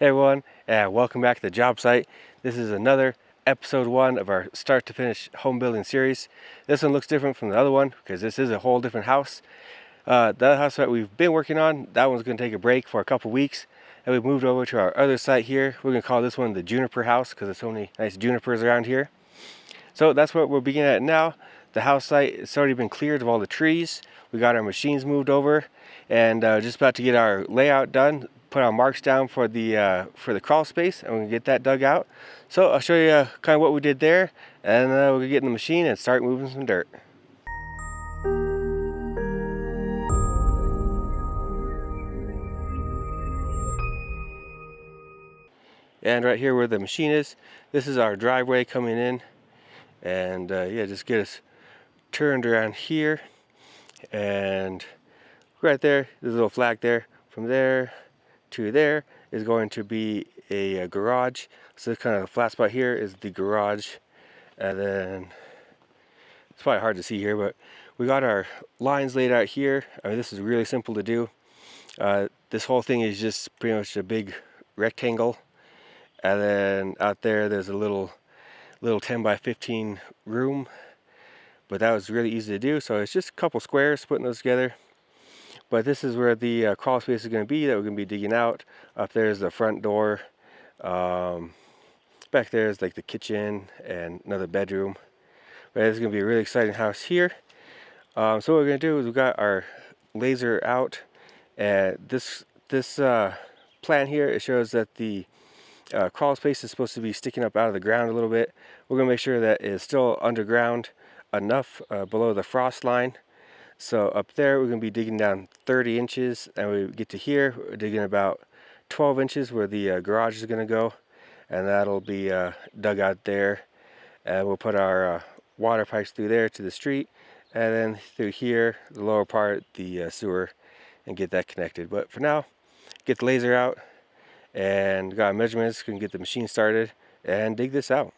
Hey everyone, and welcome back to the job site. This is another episode 1 of our start to finish home building series. This one looks different from the other one because this is a whole different house. The other house that we've been working on, that one's going to take a break for a couple weeks, and we've moved over to our other site here. We're going to call this one the juniper house because there's so many nice junipers around here. So that's what we're beginning at now. The house site has already been cleared of all the trees. We got our machines moved over, and just about to get our layout done. Put our marks down for the crawl space, and we're gonna get that dug out. So I'll show you kind of what we did there, and we're gonna get in the machine and start moving some dirt. And right here where the machine is, this is our driveway coming in, and yeah, just get us turned around here, and right there, there's a little flag there. From there to there is going to be a garage. So kind of the flat spot here is the garage, and then it's probably hard to see here, but we got our lines laid out here. I mean, this is really simple to do. This whole thing is just pretty much a big rectangle, and then out there there's a little 10 by 15 room, but that was really easy to do. So it's just a couple squares, putting those together. But this is where the crawl space is going to be that we're going to be digging out. Up there is the front door. Back there is like the kitchen and another bedroom. But it's going to be a really exciting house here. So what we're going to do is we've got our laser out. And this plan here, it shows that the crawl space is supposed to be sticking up out of the ground a little bit. We're going to make sure that it's still underground enough below the frost line. So up there we're going to be digging down 30 inches, and we get to here, we're digging about 12 inches where the garage is going to go, and that'll be dug out there. And we'll put our water pipes through there to the street, and then through here, the lower part, the sewer, and get that connected. But for now, get the laser out, and got measurements, can get the machine started, and dig this out.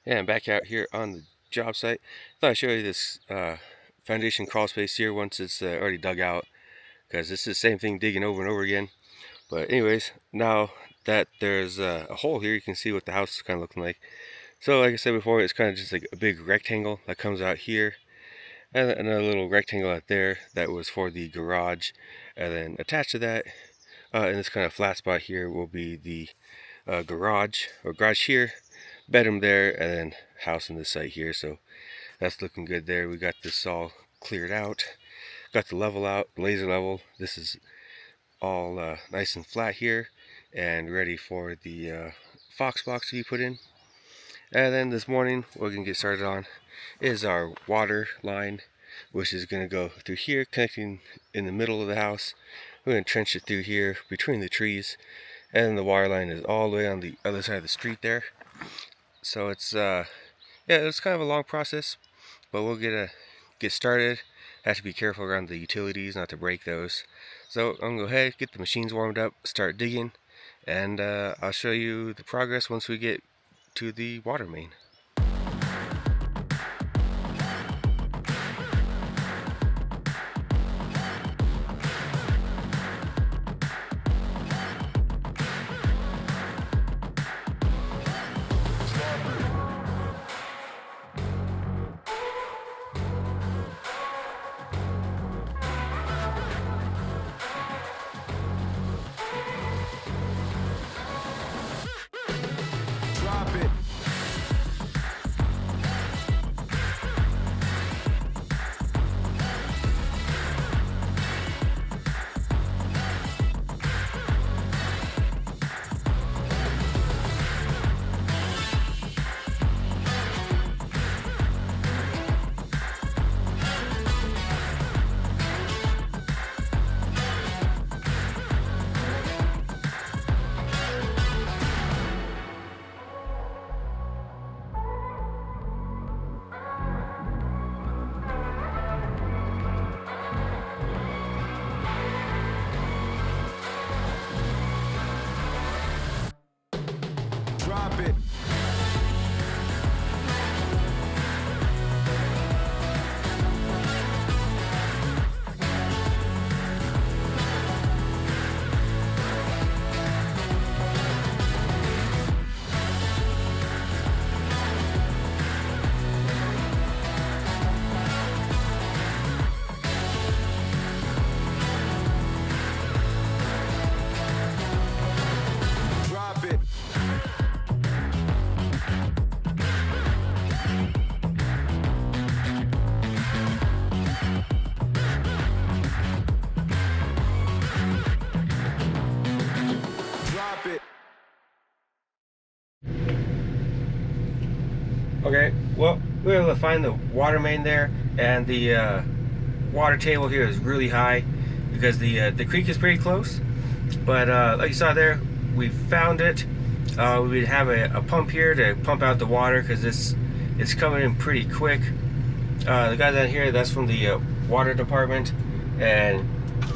Yeah, I'm back out here on the job site. I thought I'd show you this foundation crawl space here once it's already dug out, because this is the same thing digging over and over again. But anyways, now that there's a hole here, you can see what the house is kind of looking like. So like I said before, it's kind of just like a big rectangle that comes out here, and then another little rectangle out there that was for the garage, and then attached to that in this kind of flat spot here will be the garage here, bedroom there, and then house on this site here. So that's looking good there. We got this all cleared out, got the level out, laser level. This is all nice and flat here and ready for the Fox box to be put in. And then this morning what we're going to get started on is our water line, which is going to go through here, connecting in the middle of the house. We're going to trench it through here between the trees, and the water line is all the way on the other side of the street there. So it's yeah, it's kind of a long process, but we'll get started. Have to be careful around the utilities not to break those. So I'm gonna go ahead, get the machines warmed up, start digging, and I'll show you the progress once we get to the water main. Drop it. Okay, well, we were able to find the water main there, and the water table here is really high because the creek is pretty close. But like you saw there, we found it. We would have a pump here to pump out the water because it's coming in pretty quick. The guy down here, that's from the water department, and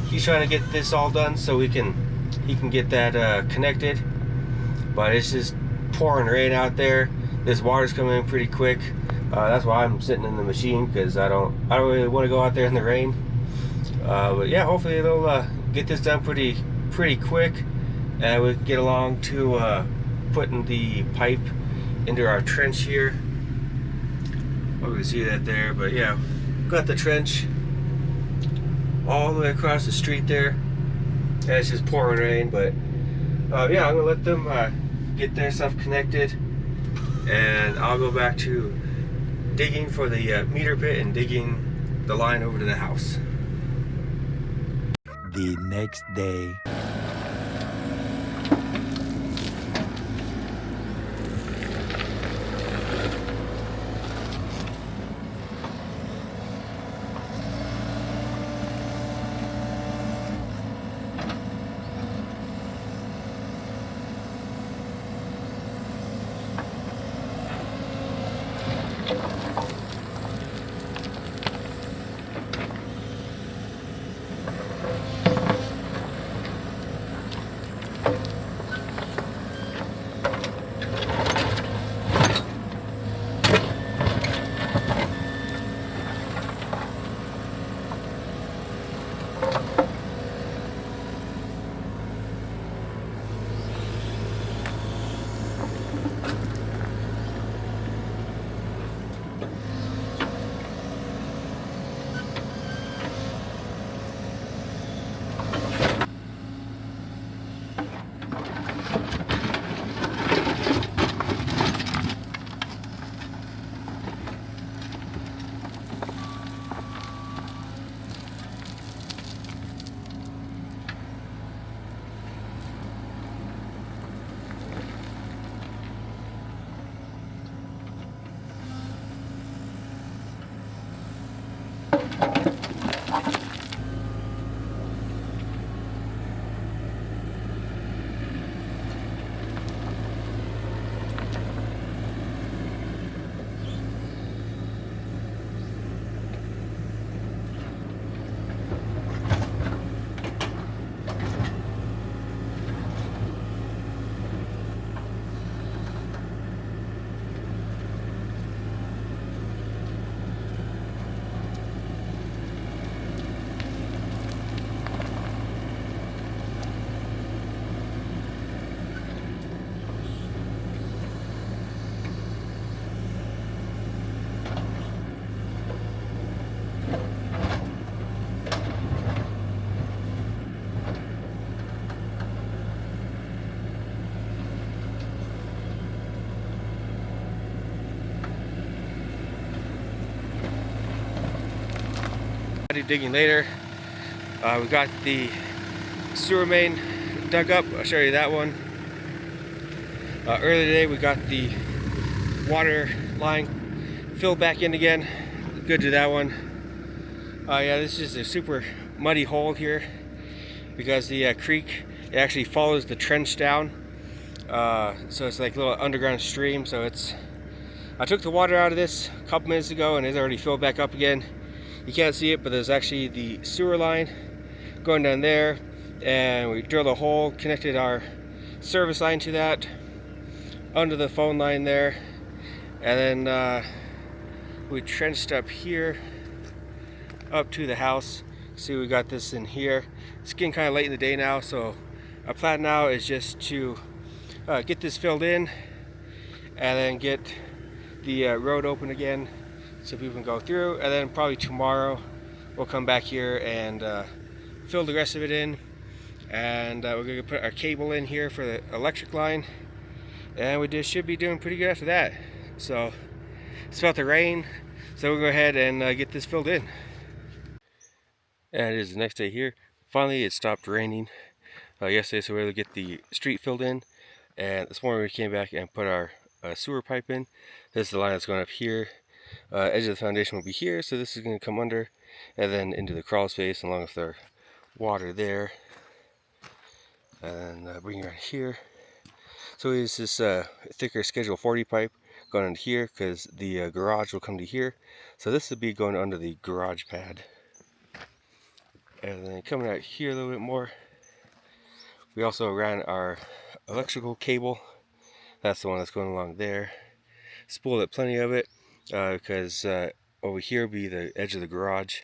he's trying to get this all done so he can get that connected. But it's just pouring rain out there. This water's coming in pretty quick. That's why I'm sitting in the machine, because I don't really want to go out there in the rain. But yeah, hopefully they'll get this done pretty quick, and we get along to putting the pipe into our trench here. Oh, we can see that there, but yeah, got the trench all the way across the street there, and it's just pouring rain. But yeah, I'm gonna let them get their stuff connected, and I'll go back to digging for the meter pit and digging the line over to the house. The next day. Do digging later. We got the sewer main dug up. I'll show you that one. Earlier today we got the water line filled back in again. Good to that one. Yeah, this is a super muddy hole here because the creek, it actually follows the trench down. So it's like a little underground stream. So I took the water out of this a couple minutes ago and it's already filled back up again. You can't see it, but there's actually the sewer line going down there, and we drilled a hole, connected our service line to that under the phone line there, and then we trenched up here up to the house. See, we got this in here. It's getting kind of late in the day now, so our plan now is just to get this filled in and then get the road open again so people can go through, and then probably tomorrow we'll come back here and fill the rest of it in, and we're going to put our cable in here for the electric line, and we just should be doing pretty good after that. So it's about to rain, so we'll go ahead and get this filled in. And it is the next day here. Finally it stopped raining yesterday, so we were able to get the street filled in, and this morning we came back and put our sewer pipe in. This is the line that's going up here. Edge of the foundation will be here, so this is going to come under and then into the crawl space along with our water there, and bring it right here. So it's this thicker Schedule 40 pipe going into here because the garage will come to here, so this will be going under the garage pad. And then coming out here a little bit more, we also ran our electrical cable. That's the one that's going along there. Spooled up plenty of it because over here will be the edge of the garage,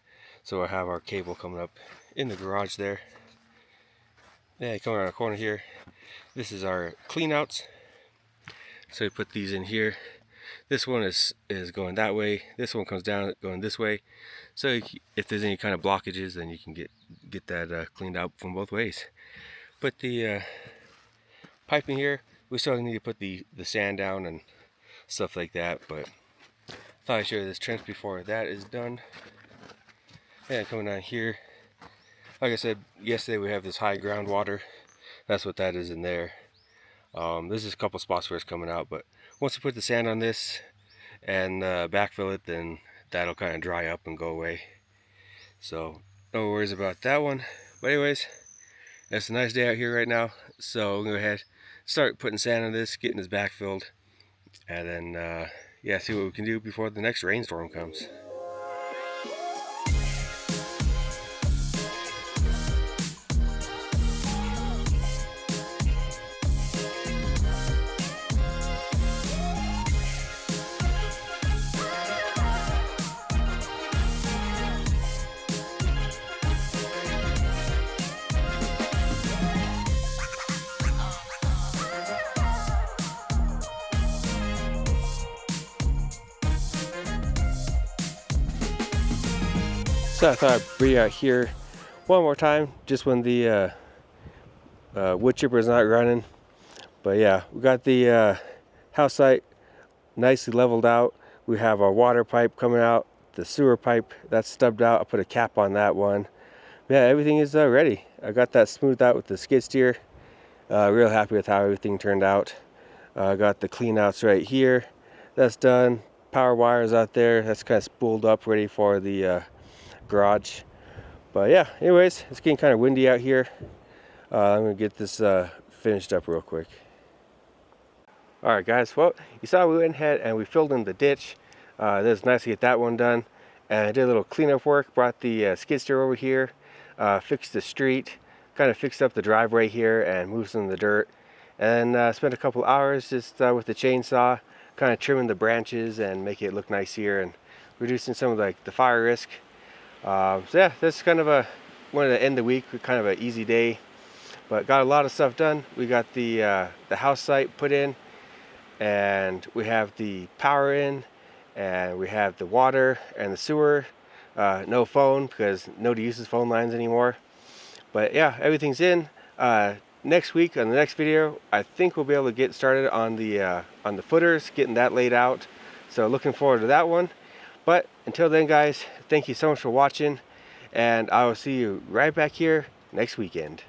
so we'll have our cable coming up in the garage there. Yeah, coming around the corner here, this is our clean outs. So we put these in here. This one is going that way. This one comes down going this way. So if there's any kind of blockages, then you can get that cleaned out from both ways. Put the piping here. We still need to put the sand down and stuff like that, but thought I'd show you this trench before that is done. And coming down here, like I said yesterday, we have this high groundwater. That's what that is in there. This is a couple spots where it's coming out, but once we put the sand on this and backfill it, then that'll kind of dry up and go away. So no worries about that one. But anyways, it's a nice day out here right now, so we'll go ahead, start putting sand on this, getting this backfilled, and then yeah, see what we can do before the next rainstorm comes. So I thought I'd bring you out here one more time, just when the wood chipper is not running. But yeah, we got the house site nicely leveled out. We have our water pipe coming out, the sewer pipe that's stubbed out. I put a cap on that one. Yeah, everything is ready. I got that smoothed out with the skid steer. Real happy with how everything turned out. I got the clean outs right here. That's done. Power wires out there. That's kind of spooled up, ready for the garage. But yeah, anyways, it's getting kind of windy out here. I'm gonna get this finished up real quick. Alright guys, well, you saw we went ahead and we filled in the ditch. It was nice to get that one done. And I did a little cleanup work, brought the skid steer over here, fixed the street, kind of fixed up the driveway here and moved some of the dirt. And spent a couple hours just with the chainsaw, kind of trimming the branches and making it look nice here and reducing some of the fire risk. So yeah, that's kind of wanted to end the week with kind of an easy day, but got a lot of stuff done. We got the house site put in, and we have the power in, and we have the water and the sewer. No phone because nobody uses phone lines anymore. But yeah, everything's in. Next week on the next video, I think we'll be able to get started on the footers, getting that laid out. So looking forward to that one. But until then guys, thank you so much for watching, and I will see you right back here next weekend.